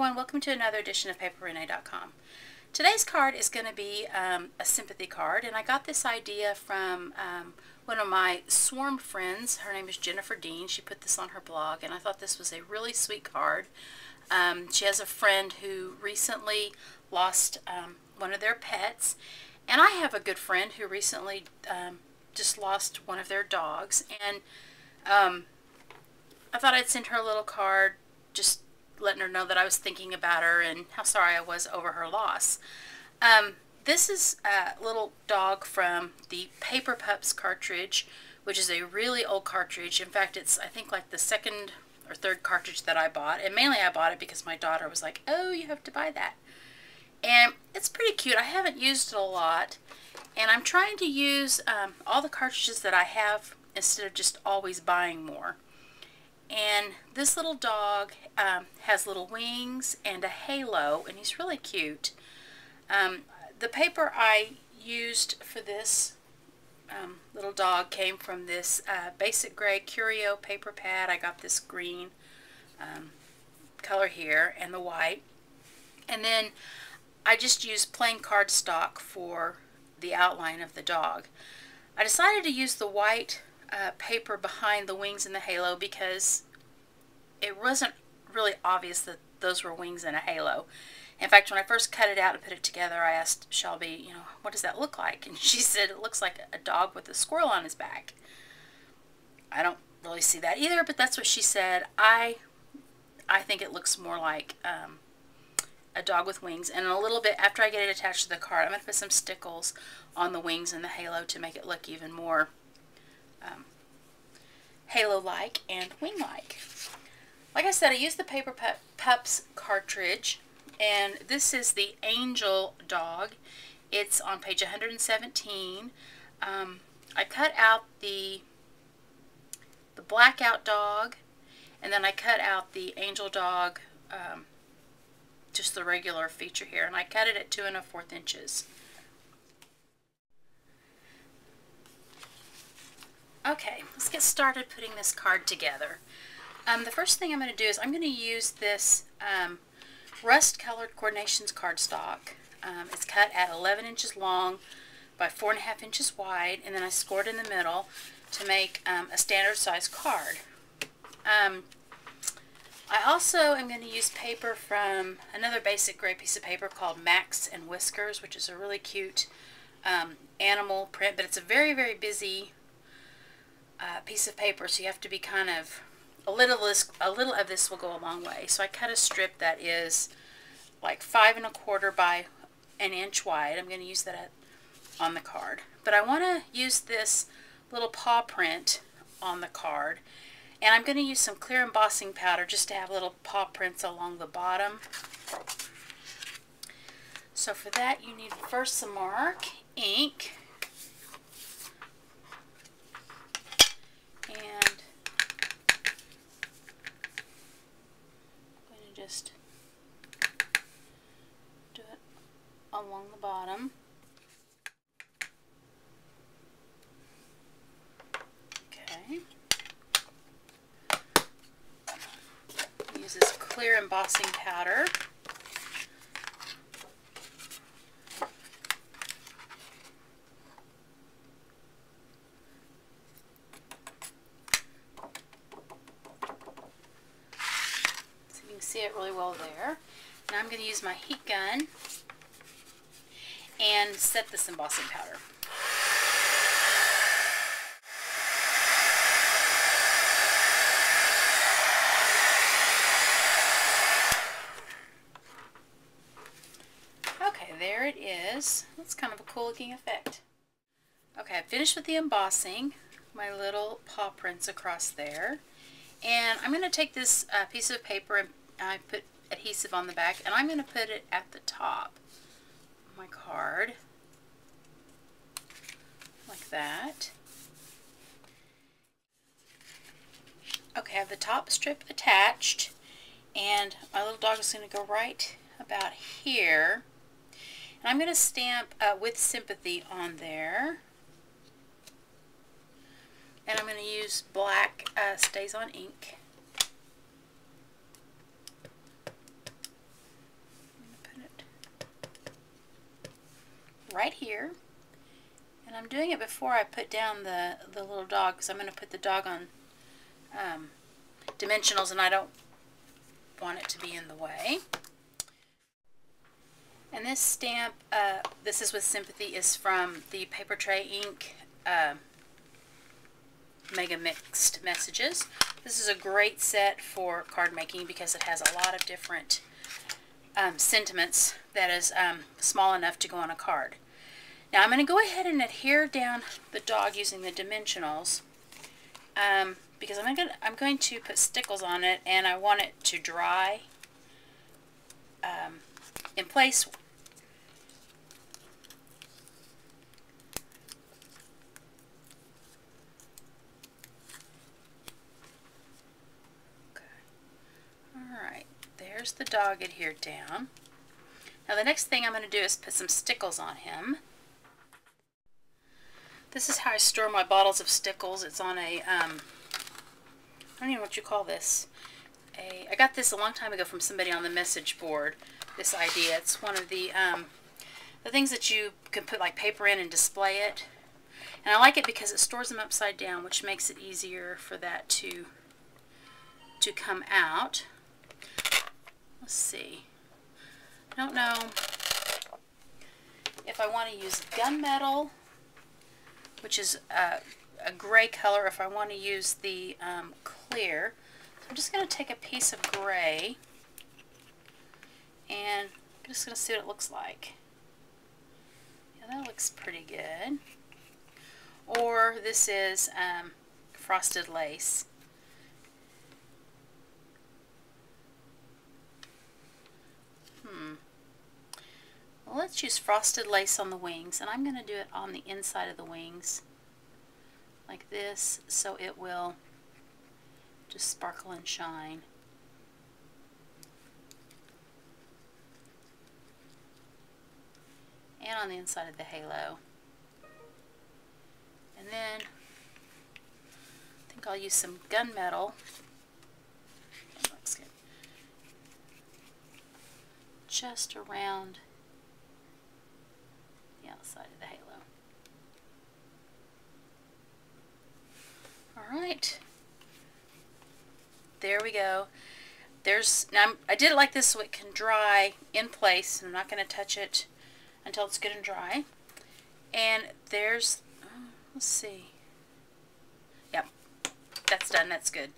everyone, welcome to another edition of PaperRenee.com. Today's card is going to be a sympathy card, and I got this idea from one of my swarm friends. Her name is Jennifer Dean. She put this on her blog, and I thought this was a really sweet card. She has a friend who recently lost one of their pets, and I have a good friend who recently just lost one of their dogs, and I thought I'd send her a little card just letting her know that I was thinking about her and how sorry I was over her loss. This is a little dog from the Paper Pups cartridge, which is a really old cartridge. In fact, it's I think like the second or third cartridge that I bought, and mainly I bought it because my daughter was like, oh, you have to buy that. And it's pretty cute. I haven't used it a lot, and I'm trying to use all the cartridges that I have instead of just always buying more. And this little dog has little wings and a halo, and he's really cute. The paper I used for this little dog came from this basic gray Curio paper pad. I got this green color here and the white. And then I just used plain cardstock for the outline of the dog. I decided to use the white paper behind the wings and the halo because it wasn't really obvious that those were wings and a halo. In fact, when I first cut it out and put it together, I asked Shelby, what does that look like? And she said it looks like a dog with a squirrel on his back. I don't really see that either, but that's what she said. I think it looks more like a dog with wings. And a little bit after I get it attached to the card, I'm going to put some stickles on the wings and the halo to make it look even more halo-like and wing-like. Like I said, I used the Paper Pups cartridge, and this is the Angel dog. It's on page 117. I cut out the blackout dog, and then I cut out the Angel dog, just the regular feature here, and I cut it at 2 1/4 inches. Okay, let's get started putting this card together. The first thing I'm going to do is I'm going to use this rust-colored Coordinations cardstock. It's cut at 11 inches long by 4 1/2 inches wide, and then I scored in the middle to make a standard size card. I also am going to use paper from another basic gray piece of paper called Max and Whiskers, which is a really cute animal print, but it's a very, very busy piece of paper, so you have to be kind of a little of this will go a long way. So I cut a strip that is like 5 1/4 by 1 inch wide. I'm going to use that on the card, but I want to use this little paw print on the card, and I'm going to use some clear embossing powder just to have little paw prints along the bottom. So for that you need first some mark, ink, and I'm going to just do it along the bottom. Okay. Use this clear embossing powder. See it really well there. Now I'm going to use my heat gun and set this embossing powder. Okay, there it is. That's kind of a cool looking effect. Okay, I finished with the embossing, my little paw prints across there, and I'm going to take this piece of paper and I put adhesive on the back, and I'm going to put it at the top of my card, like that. Okay, I have the top strip attached, and my little dog is going to go right about here. And I'm going to stamp with Sympathy on there. And I'm going to use black Stays On ink. right here. And I'm doing it before I put down the little dog, because I'm going to put the dog on dimensionals and I don't want it to be in the way. And this stamp, this is with Sympathy, is from the Paper Tray Ink Mega Mixed Messages. This is a great set for card making because it has a lot of different sentiments that is small enough to go on a card. Now I'm going to go ahead and adhere down the dog using the dimensionals because I'm going to put stickles on it and I want it to dry in place. Alright, there's the dog adhered down. Now the next thing I'm going to do is put some stickles on him. This is how I store my bottles of stickles. It's on a, I don't even know what you call this. I got this a long time ago from somebody on the message board, this idea. It's one of the things that you can put like paper in and display it. And I like it because it stores them upside down, which makes it easier for that to come out. Let's see. I don't know if I want to use gunmetal, which is a gray color, if I want to use the clear. So I'm just going to take a piece of gray and I'm just going to see what it looks like. Yeah, that looks pretty good. Or this is frosted lace. Well, let's use frosted lace on the wings, and I'm going to do it on the inside of the wings like this so it will just sparkle and shine. And on the inside of the halo. And then I think I'll use some gunmetal. That looks good. Just around the outside of the halo. Alright. There we go. Now I did it like this so it can dry in place. I'm not going to touch it until it's good and dry. And there's, let's see. Yep, that's done. That's good.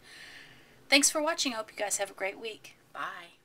Thanks for watching. I hope you guys have a great week. Bye.